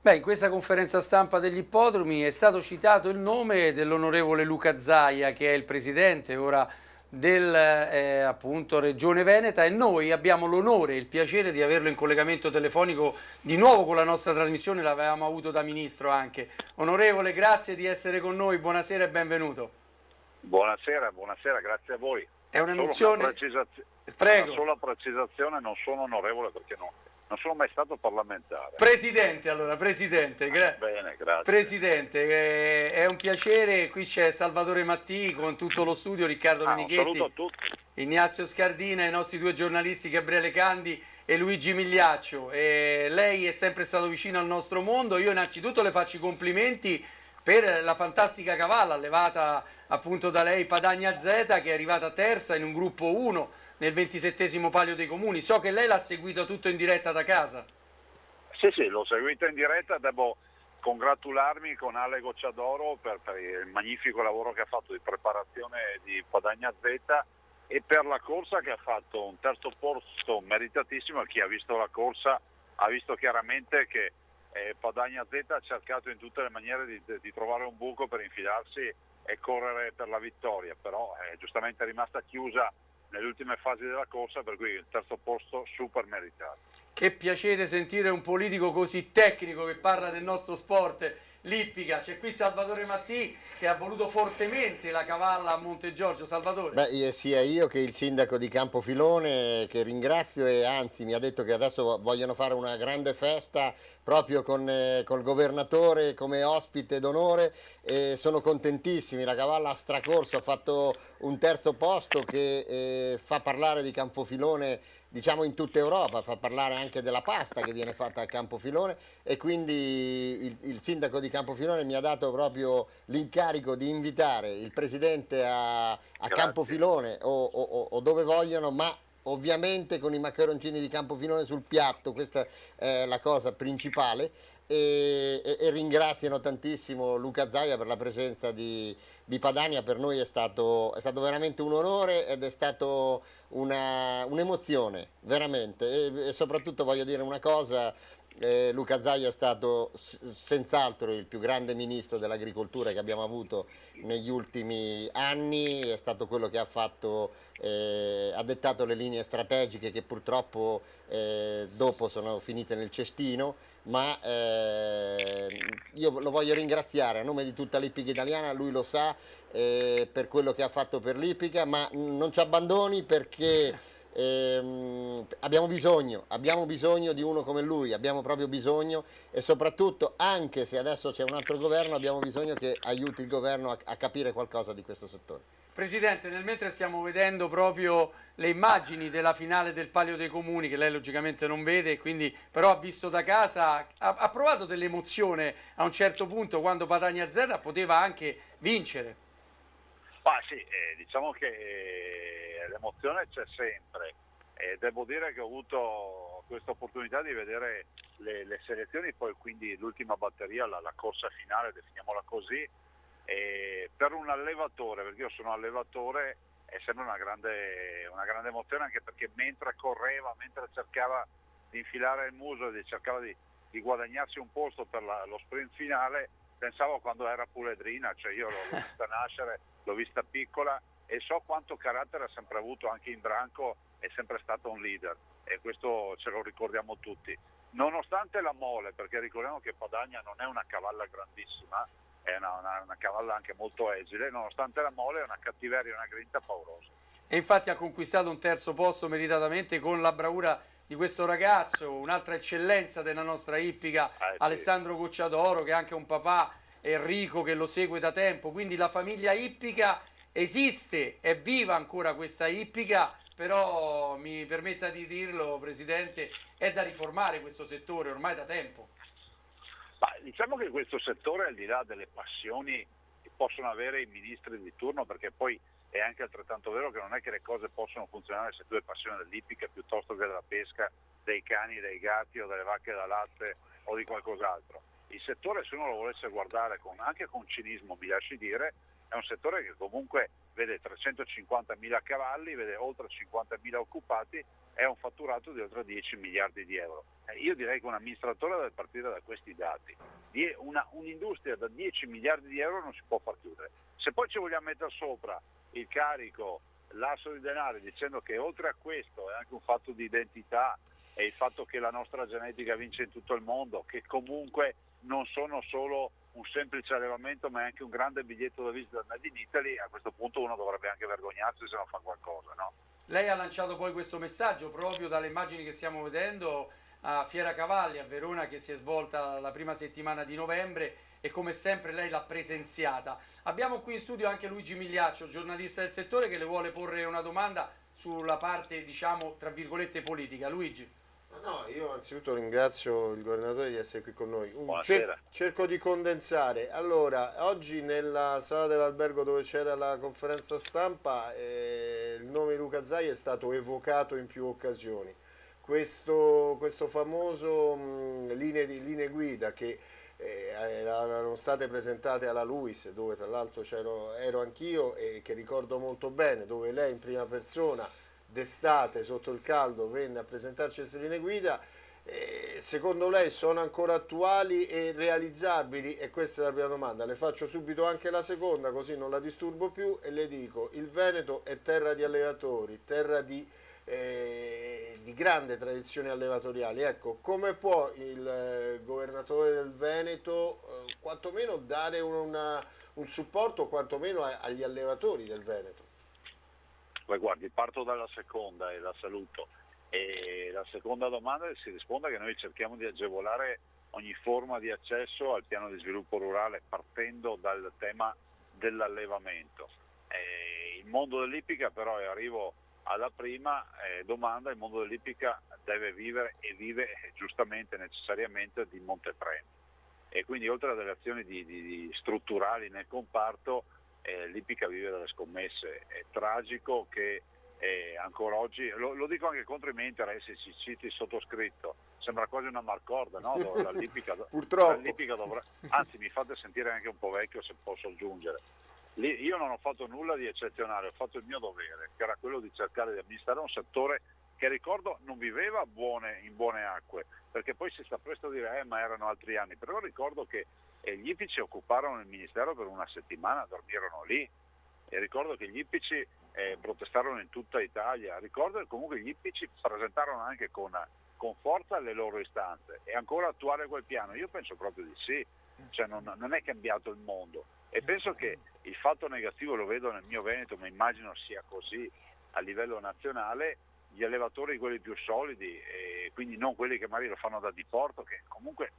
Beh, in questa conferenza stampa degli ippodromi è stato citato il nome dell'onorevole Luca Zaia, che è il presidente ora del appunto Regione Veneta, e noi abbiamo l'onore e il piacere di averlo in collegamento telefonico di nuovo con la nostra trasmissione, l'avevamo avuto da ministro anche. Onorevole, grazie di essere con noi, buonasera e benvenuto. Buonasera, buonasera, grazie a voi. È Solo un'emozione? una Prego. sola precisazione, non sono onorevole perché non sono mai stato parlamentare. Presidente, allora, Presidente, Bene, grazie. Presidente, è un piacere, qui c'è Salvatore Mattì con tutto lo studio, Riccardo Un saluto a Menichetti, tutti. Ignazio Scardina, i nostri due giornalisti Gabriele Candi e Luigi Migliaccio. Lei è sempre stato vicino al nostro mondo, io innanzitutto le faccio i complimenti per la fantastica cavalla allevata appunto da lei, Padania Z, che è arrivata terza in un gruppo 1 nel 27° Palio dei Comuni. So che lei l'ha seguito tutto in diretta da casa. Sì, l'ho seguito in diretta, devo congratularmi con Ale Gocciadoro per il magnifico lavoro che ha fatto di preparazione di Padania Z e per la corsa che ha fatto un terzo posto meritatissimo. Chi ha visto la corsa ha visto chiaramente che Padania Z ha cercato in tutte le maniere di trovare un buco per infilarsi e correre per la vittoria, però giustamente è rimasta chiusa nelle ultime fasi della corsa, per cui il terzo posto super meritato. Che piacere sentire un politico così tecnico che parla del nostro sport, l'ippica. C'è qui Salvatore Mattì che ha voluto fortemente la cavalla a Montegiorgio. Salvatore. Beh, sia io che il sindaco di Campofilone, che ringrazio, e anzi mi ha detto che adesso vogliono fare una grande festa proprio col governatore come ospite d'onore, e sono contentissimi. La cavalla ha stracorso, ha fatto un terzo posto che fa parlare di Campofilone, diciamo, in tutta Europa, fa parlare anche della pasta che viene fatta a Campofilone, e quindi il sindaco di Campofilone mi ha dato proprio l'incarico di invitare il presidente a Campofilone o dove vogliono, ma ovviamente con i maccheroncini di Campofilone sul piatto. Questa è la cosa principale. E ringraziano tantissimo Luca Zaia per la presenza di Padania. Per noi è stato veramente un onore ed è stato un'emozione, veramente. E soprattutto voglio dire una cosa. Luca Zaia è stato senz'altro il più grande ministro dell'agricoltura che abbiamo avuto negli ultimi anni, è stato quello che ha fatto, ha dettato le linee strategiche che purtroppo dopo sono finite nel cestino, ma io lo voglio ringraziare a nome di tutta l'ippica italiana, lui lo sa, per quello che ha fatto per l'ippica, ma non ci abbandoni perché abbiamo bisogno di uno come lui, abbiamo proprio bisogno, e soprattutto, anche se adesso c'è un altro governo, abbiamo bisogno che aiuti il governo a capire qualcosa di questo settore. Presidente, nel mentre stiamo vedendo proprio le immagini della finale del Palio dei Comuni, che lei logicamente non vede, quindi però ha visto da casa, ha provato dell'emozione a un certo punto quando Padania Z poteva anche vincere. Sì, diciamo che l'emozione c'è sempre. Devo dire che ho avuto questa opportunità di vedere le selezioni, poi quindi l'ultima batteria, la corsa finale, definiamola così. Per un allevatore, perché io sono allevatore, è sempre una grande emozione, anche perché mentre correva, mentre cercava di infilare il muso e cercava di guadagnarsi un posto per lo sprint finale, pensavo quando era puledrina, cioè io l'ho vista nascere, l'ho vista piccola e so quanto carattere ha sempre avuto anche in branco, è sempre stato un leader e questo ce lo ricordiamo tutti. Nonostante la mole, perché ricordiamo che Padania non è una cavalla grandissima, è una cavalla anche molto esile, nonostante la mole è una cattiveria e una grinta paurosa. E infatti ha conquistato un terzo posto meritatamente con la bravura di questo ragazzo, un'altra eccellenza della nostra ippica, Sì. Alessandro Gocciadoro, che è anche un papà, Enrico, che lo segue da tempo, quindi la famiglia ippica esiste, è viva ancora questa ippica, però mi permetta di dirlo, Presidente, è da riformare questo settore ormai da tempo. Diciamo che questo settore, al di là delle passioni che possono avere i ministri di turno, perché poi è anche altrettanto vero che non è che le cose possono funzionare se tu hai passione dell'ippica piuttosto che della pesca, dei cani, dei gatti o delle vacche da latte o di qualcos'altro. Il settore, se uno lo volesse guardare anche con cinismo, mi lasci dire, è un settore che comunque vede 350.000 cavalli, vede oltre 50.000 occupati è un fatturato di oltre 10 miliardi di euro. Io direi che un amministratore deve partire da questi dati. Un'industria da 10 miliardi di euro non si può far chiudere. Se poi ci vogliamo mettere sopra il carico, l'asso di denaro, dicendo che oltre a questo è anche un fatto di identità e il fatto che la nostra genetica vince in tutto il mondo, che comunque non sono solo un semplice allevamento ma è anche un grande biglietto da visita Made in Italy, a questo punto uno dovrebbe anche vergognarsi se non fa qualcosa, no? Lei ha lanciato poi questo messaggio proprio dalle immagini che stiamo vedendo a Fiera Cavalli a Verona, che si è svolta la prima settimana di novembre, e come sempre lei l'ha presenziata. Abbiamo qui in studio anche Luigi Migliaccio, giornalista del settore, che le vuole porre una domanda sulla parte, diciamo, tra virgolette politica. Luigi. No, io anzitutto ringrazio il governatore di essere qui con noi. Buonasera. Cerco di condensare. Allora, oggi nella sala dell'albergo dove c'era la conferenza stampa, il nome di Luca Zai è stato evocato in più occasioni. Questo famoso linee guida che erano state presentate alla LUIS, dove tra l'altro ero anch'io e che ricordo molto bene, dove lei in prima persona d'estate sotto il caldo venne a presentarci queste linee guida. Secondo lei sono ancora attuali e realizzabili? E questa è la prima domanda. Le faccio subito anche la seconda, così non la disturbo più, e le dico: il Veneto è terra di allevatori, terra di grande tradizione allevatoriale. Ecco, come può il governatore del Veneto quantomeno dare un supporto quantomeno agli allevatori del Veneto? Beh, guardi, parto dalla seconda e la saluto. E la seconda domanda si risponde che noi cerchiamo di agevolare ogni forma di accesso al piano di sviluppo rurale partendo dal tema dell'allevamento. Il mondo dell'ippica però, e arrivo alla prima domanda, il mondo dell'ippica deve vivere e vive giustamente, necessariamente di montepremi. E quindi oltre a delle azioni di strutturali nel comparto, l'ippica vive delle scommesse. È tragico che ancora oggi, lo dico anche contro i miei interessi, ci citi il sottoscritto, sembra quasi una marcorda, no? Purtroppo. Anzi, mi fate sentire anche un po' vecchio, se posso aggiungere. Io non ho fatto nulla di eccezionale, ho fatto il mio dovere, che era quello di cercare di amministrare un settore che, ricordo, non viveva in buone acque, perché poi si sta presto a dire ma erano altri anni, però ricordo che gli ippici occuparono il ministero per una settimana, dormirono lì, e ricordo che gli ippici protestarono in tutta Italia, ricordo che comunque gli ippici presentarono anche con forza le loro istanze. E ancora attuare quel piano? Io penso proprio di sì, cioè non è cambiato il mondo, e penso che il fatto negativo, lo vedo nel mio Veneto, ma immagino sia così a livello nazionale, gli allevatori, quelli più solidi, e quindi non quelli che magari lo fanno da diporto, che comunque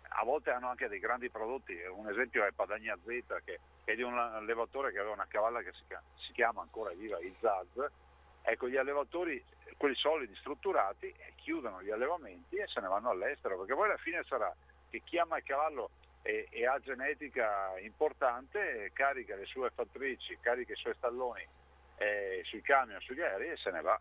a volte hanno anche dei grandi prodotti. Un esempio è Padagna Z, che è di un allevatore che aveva una cavalla che si chiama ancora viva Izaz. Ecco, gli allevatori, quelli solidi, strutturati, chiudono gli allevamenti e se ne vanno all'estero, perché poi alla fine sarà che chi ama il cavallo e ha genetica importante carica le sue fattrici, carica i suoi stalloni sui camion, sugli aerei e se ne va.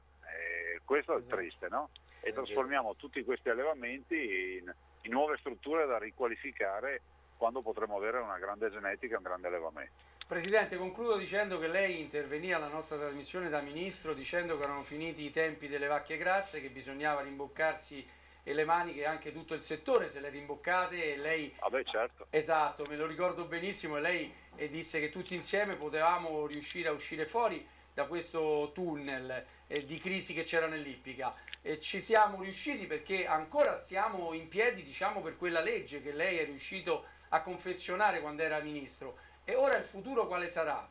Questo è triste, no? E trasformiamo tutti questi allevamenti in nuove strutture da riqualificare, quando potremo avere una grande genetica e un grande allevamento. Presidente, concludo dicendo che lei intervenì alla nostra trasmissione da ministro dicendo che erano finiti i tempi delle vacche grasse, che bisognava rimboccarsi le maniche, anche tutto il settore se le rimboccate, e lei... Certo. Esatto, me lo ricordo benissimo, e lei disse che tutti insieme potevamo riuscire a uscire fuori da questo tunnel di crisi che c'era nell'ippica. E ci siamo riusciti perché ancora siamo in piedi, diciamo, per quella legge che lei è riuscito a confezionare quando era ministro. E ora il futuro quale sarà?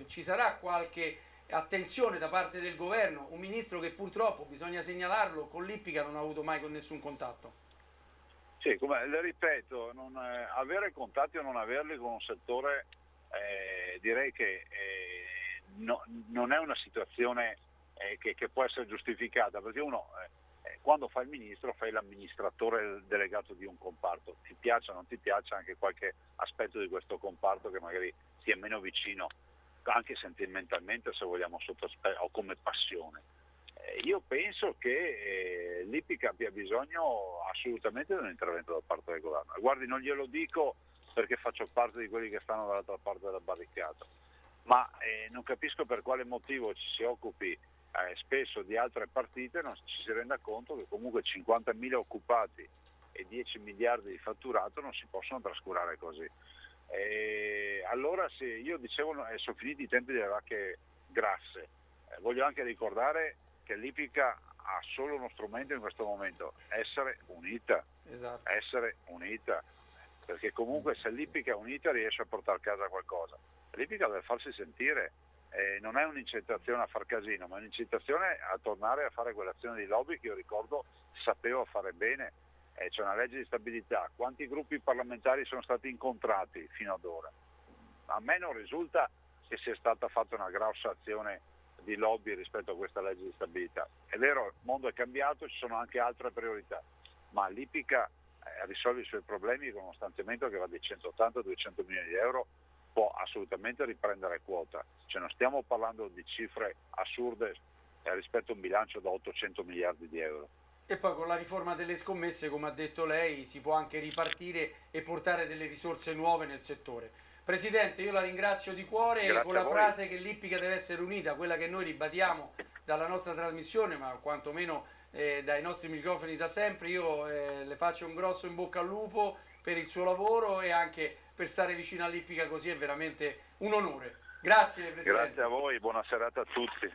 Ci sarà qualche attenzione da parte del governo? Un ministro che purtroppo, bisogna segnalarlo, con l'ippica non ha avuto mai nessun contatto. Sì, come le ripeto, avere contatti o non averli con un settore, direi che non è una situazione che può essere giustificata, perché uno quando fa il ministro fai l'amministratore delegato di un comparto, ti piaccia o non ti piaccia anche qualche aspetto di questo comparto che magari ti è meno vicino, anche sentimentalmente, se vogliamo, o come passione. Io penso che l'ippica abbia bisogno assolutamente di un intervento da parte del governo. Guardi, non glielo dico perché faccio parte di quelli che stanno dall'altra parte della barricata, ma non capisco per quale motivo ci si occupi spesso di altre partite non ci si renda conto che comunque 50.000 occupati e 10 miliardi di fatturato non si possono trascurare così. Allora se io dicevo sono finiti i tempi delle vacche grasse, voglio anche ricordare che l'Ipica ha solo uno strumento in questo momento: essere unita. Esatto. Essere unita, perché comunque se l'Ipica è unita riesce a portare a casa qualcosa. L'Ipica deve farsi sentire, non è un'incitazione a far casino, ma è un'incitazione a tornare a fare quell'azione di lobby che io ricordo sapevo fare bene. C'è una legge di stabilità, quanti gruppi parlamentari sono stati incontrati fino ad ora? A me non risulta che sia stata fatta una grossa azione di lobby rispetto a questa legge di stabilità. È vero, il mondo è cambiato, ci sono anche altre priorità, ma l'Ipica risolve i suoi problemi con uno stanziamento che va di 180-200 milioni di euro, può assolutamente riprendere quota. Cioè non stiamo parlando di cifre assurde rispetto a un bilancio da 800 miliardi di euro. E poi con la riforma delle scommesse, come ha detto lei, si può anche ripartire e portare delle risorse nuove nel settore. Presidente, io la ringrazio di cuore. Grazie con la a voi. frase che l'Ippica deve essere unita, quella che noi ribadiamo dalla nostra trasmissione, ma quantomeno dai nostri microfoni da sempre. Io le faccio un grosso in bocca al lupo per il suo lavoro e anche per stare vicino all'Ippica, così è veramente un onore. Grazie Presidente. Grazie a voi, buona serata a tutti.